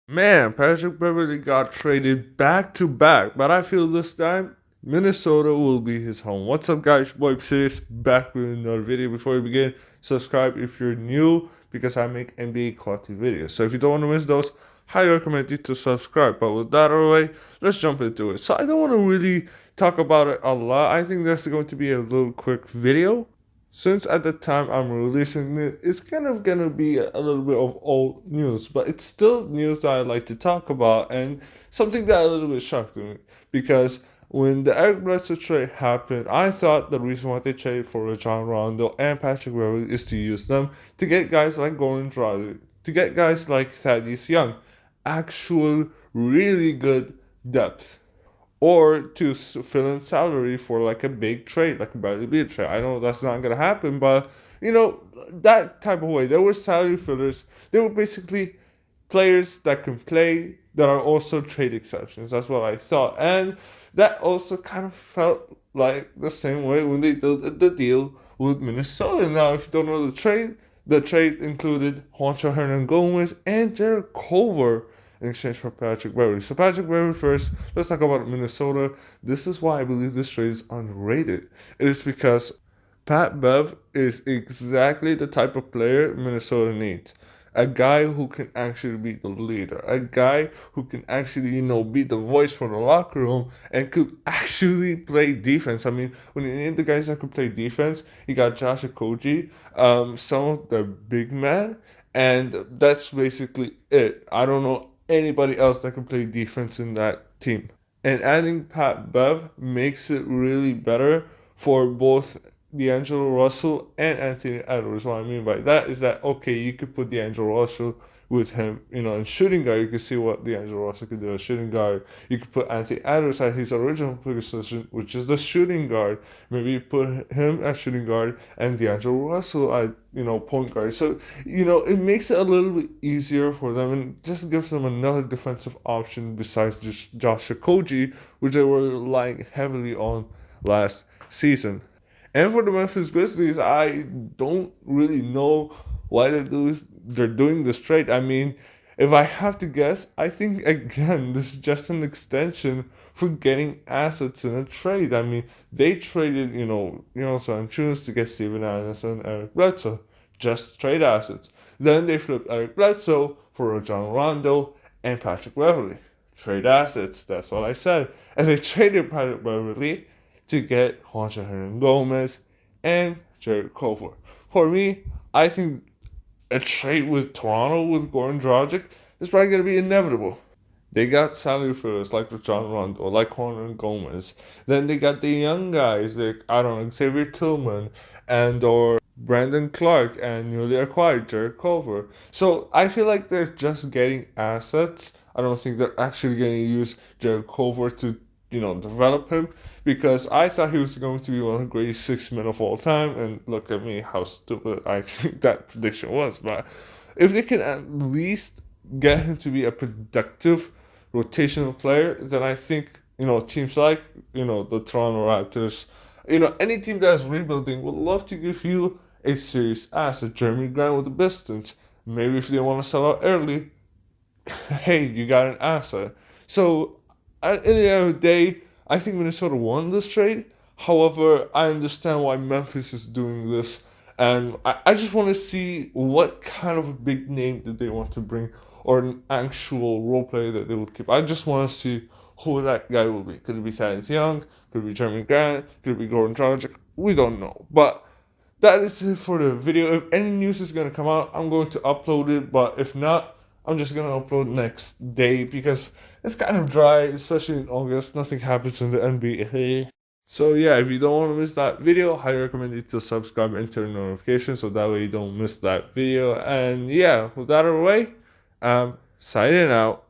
Man, Patrick Beverley got traded back to back, but I feel this time Minnesota will be his home. What's up, guys? Your boy Psiris back with another video. Before we begin, subscribe if you're new because I make NBA quality videos. So if you don't want to miss those, highly recommend you to subscribe. But with that out of the way, let's jump into it. So I don't want to really talk about it a lot. I think that's going to be a little quick video. Since at the time I'm releasing it, it's kind of gonna be a little bit of old news, but it's still news that I like to talk about and something that a little bit shocked me because when the Eric Bledsoe trade happened, I thought the reason why they traded for John Rondo and Patrick Beverley is to use them to get guys like Goran Dragic, to get guys like Thaddeus Young, actual really good depth or to fill in salary for like a big trade, like a Bradley Beal trade. I know that's not gonna happen, but that type of way. There were salary fillers. They were basically players that can play that are also trade exceptions. That's what I thought, and that also kind of felt like the same way when they did the deal with Minnesota. Now, if you don't know the trade included Juancho Hernan Gomez and Jared Culver in exchange for Patrick Beverley. So Patrick Beverley first, let's talk about Minnesota. This is why I believe this trade is underrated. It is because Pat Bev is exactly the type of player Minnesota needs. A guy who can actually be the leader. A guy who can actually, be the voice for the locker room and could actually play defense. I mean, when you need the guys that could play defense, you got Josh Okogie, some of the big men, and that's basically it. I don't know anybody else that can play defense in that team. And adding Pat Bev makes it really better for both D'Angelo Russell and Anthony Edwards. What I mean by that is that, okay, you could put D'Angelo Russell with him, in shooting guard. You can see what D'Angelo Russell could do as shooting guard. You could put Anthony Edwards at his original position, which is the shooting guard. Maybe you put him at shooting guard and D'Angelo Russell at, point guard. So, it makes it a little bit easier for them and just gives them another defensive option besides just Josh Okogie, which they were relying heavily on last season. And for the Memphis Grizzlies, I don't really know why they're doing this trade. I mean, if I have to guess, I think again this is just an extension for getting assets in a trade. I mean, they traded, Valanciunas to get Steven Adams and Eric Bledsoe, just trade assets. Then they flipped Eric Bledsoe for John Rondo and Patrick Beverley, trade assets. That's what I said. And they traded Patrick Beverley to get Juancho Hernan Gomez and Jared Culver. For me, I think a trade with Toronto with Goran Dragic is probably going to be inevitable. They got salary fillers like John Rondo, like Hernan Gomez. Then they got the young guys like, Xavier Tillman and or Brandon Clark and newly acquired Jared Culver. So I feel like they're just getting assets. I don't think they're actually going to use Jared Culver to develop him, because I thought he was going to be one of the greatest 6 men of all time, and look at me, how stupid I think that prediction was. But if they can at least get him to be a productive rotational player, then I think, teams like, the Toronto Raptors, any team that is rebuilding would love to give you a serious asset. Jeremy Grant with the Pistons. Maybe if they want to sell out early, hey, you got an asset. So at the end of the day, I think Minnesota won this trade. However, I understand why Memphis is doing this. And I just want to see what kind of a big name that they want to bring, or an actual role player that they will keep. I just want to see who that guy will be. Could it be Thaddeus Young? Could it be Jeremy Grant? Could it be Goran Dragic? We don't know. But that is it for the video. If any news is going to come out, I'm going to upload it. But if not, I'm just going to upload next day because it's kind of dry, especially in August. Nothing happens in the NBA. So yeah, if you don't want to miss that video, I recommend you to subscribe and turn notifications so that way you don't miss that video. And yeah, with that out of the way, signing out.